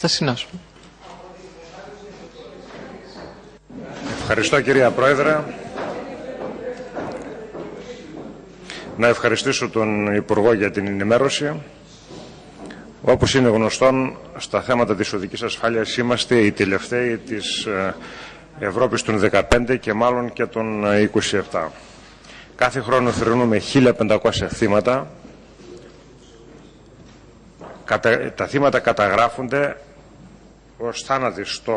Θα συνάσω. Ευχαριστώ, κυρία Πρόεδρε. Να ευχαριστήσω τον Υπουργό για την ενημέρωση. Όπως είναι γνωστόν, στα θέματα της οδικής ασφάλειας είμαστε οι τελευταίοι της Ευρώπης των 15 και μάλλον και των 27. Κάθε χρόνο θρηνούμε 1.500 θύματα. Τα θύματα καταγράφονται ως θάνατοι στο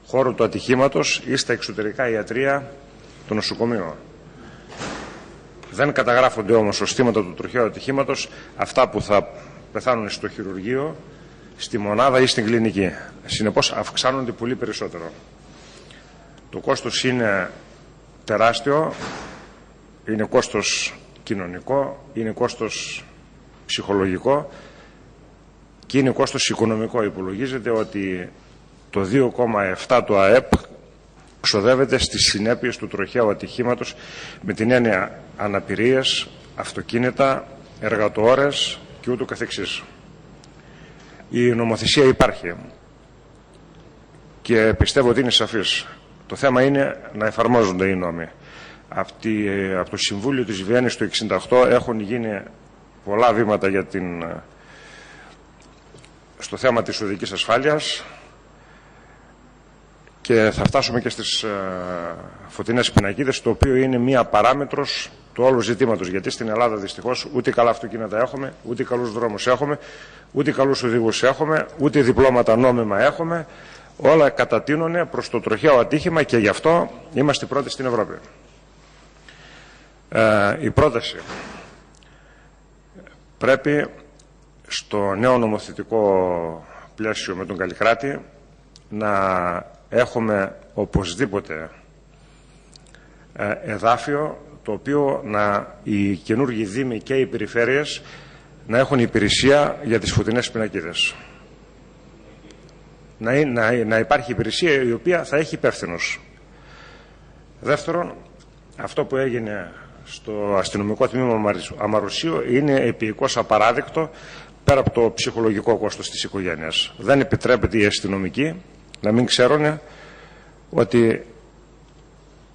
χώρο του ατυχήματος ή στα εξωτερικά ιατρεία του νοσοκομείου. Δεν καταγράφονται όμως ως θύματα του τροχαίου ατυχήματος αυτά που θα πεθάνουν στο χειρουργείο, στη μονάδα ή στην κλινική. Συνεπώς αυξάνονται πολύ περισσότερο. Το κόστος είναι τεράστιο, είναι κόστος κοινωνικό, είναι κόστος ψυχολογικό και είναι κόστος οικονομικό. Υπολογίζεται ότι το 2,7 του ΑΕΠ ξοδεύεται στις συνέπειες του τροχαίου ατυχήματος, με την έννοια αναπηρίες, αυτοκίνητα, εργατοώρες και ούτω καθεξής. Η νομοθεσία υπάρχει και πιστεύω ότι είναι σαφής. Το θέμα είναι να εφαρμόζονται οι νόμοι. Από το Συμβούλιο της Βιέννης του 1968 έχουν γίνει πολλά βήματα στο θέμα της οδικής ασφάλειας και θα φτάσουμε και στις φωτεινές πινακίδες, το οποίο είναι μία παράμετρος του όλου ζητήματος. Γιατί στην Ελλάδα δυστυχώς ούτε καλά αυτοκίνητα έχουμε, ούτε καλούς δρόμους έχουμε, ούτε καλούς οδηγούς έχουμε, ούτε διπλώματα νόμιμα έχουμε. Όλα κατατείνουν προς το τροχαίο ατύχημα και γι' αυτό είμαστε πρώτοι στην Ευρώπη. Η πρόταση πρέπει στο νέο νομοθετικό πλαίσιο με τον Καλλικράτη να έχουμε οπωσδήποτε εδάφιο, το οποίο οι καινούργιοι δήμοι και οι περιφέρειες να έχουν υπηρεσία για τις φωτεινές πινακίδες. Να υπάρχει υπηρεσία η οποία θα έχει υπεύθυνος. Δεύτερον, αυτό που έγινε στο αστυνομικό τμήμα Αμαρουσίου είναι επικώς απαράδεκτο, πέρα από το ψυχολογικό κόστος της οικογένειας. Δεν επιτρέπεται οι αστυνομικοί να μην ξέρουν ότι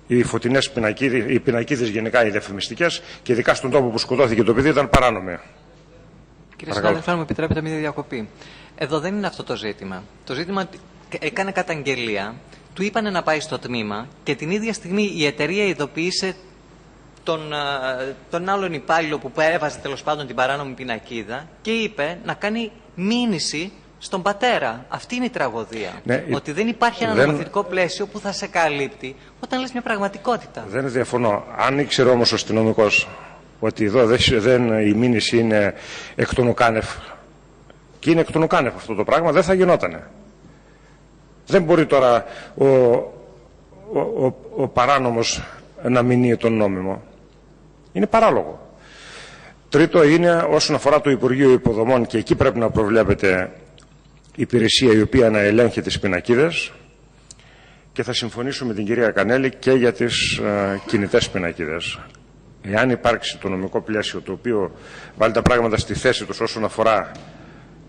οι φωτεινές πινακίδες, οι πινακίδες γενικά οι διαφημιστικές και ειδικά στον τόπο που σκοτώθηκε το παιδί, ήταν παράνομοι. Κύριε συνάδελφε, αν μου επιτρέπετε μια διακοπή. Εδώ δεν είναι αυτό το ζήτημα. Το ζήτημα έκανε καταγγελία, του είπανε να πάει στο τμήμα και την ίδια στιγμή η εταιρεία ειδοποίησε τον άλλον υπάλληλο που έβαζε τέλος πάντων την παράνομη πινακίδα και είπε να κάνει μήνυση στον πατέρα. Αυτή είναι η τραγωδία. Ναι, ότι δεν υπάρχει ένα νομοθετικό πλαίσιο που θα σε καλύπτει όταν λες μια πραγματικότητα. Δεν διαφωνώ. Αν ήξερε όμως ο αστυνομικός ότι εδώ η μήνυση είναι εκ των ουκάνευ, και είναι εκ των ουκάνευ αυτό το πράγμα, δεν θα γινότανε. Δεν μπορεί τώρα ο παράνομος να μηνύει τον νόμιμο. Είναι παράλογο. Τρίτο είναι όσον αφορά το Υπουργείο Υποδομών, και εκεί πρέπει να προβλέπεται υπηρεσία η οποία να ελέγχει τις πινακίδες, και θα συμφωνήσω με την κυρία Κανέλη και για τις κινητές πινακίδες. Εάν υπάρξει το νομικό πλαίσιο το οποίο βάλει τα πράγματα στη θέση τους όσον αφορά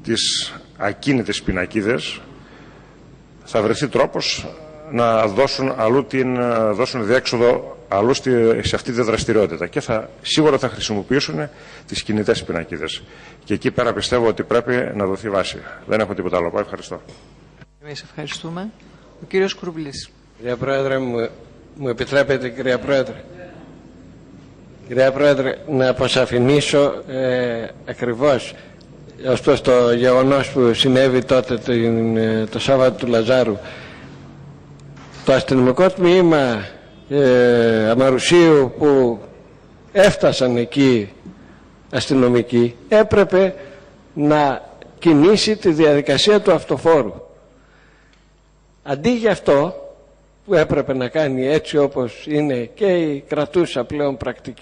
τις ακίνητες πινακίδες, θα βρεθεί τρόπος να δώσουν διέξοδο αλλού σε αυτή τη δραστηριότητα και σίγουρα θα χρησιμοποιήσουν τις κινητές πινακίδες. Και εκεί πέρα πιστεύω ότι πρέπει να δοθεί βάση. Δεν έχω τίποτα άλλο. Ευχαριστώ. Εμείς ευχαριστούμε. Ο κύριος Κουρουμπλής. Κυρία Πρόεδρε, μου επιτρέπετε, κυρία Πρόεδρε. Κυρία Πρόεδρε, να αποσαφηνίσω ακριβώς ως προς το γεγονός που συνέβη τότε το Σάββατο του Λαζάρου. Το αστυνομικό τμήμα Αμαρουσίου που έφτασαν εκεί αστυνομικοί έπρεπε να κινήσει τη διαδικασία του αυτοφόρου. Αντί για αυτό που έπρεπε να κάνει έτσι όπως είναι και η κρατούσα πλέον πρακτική,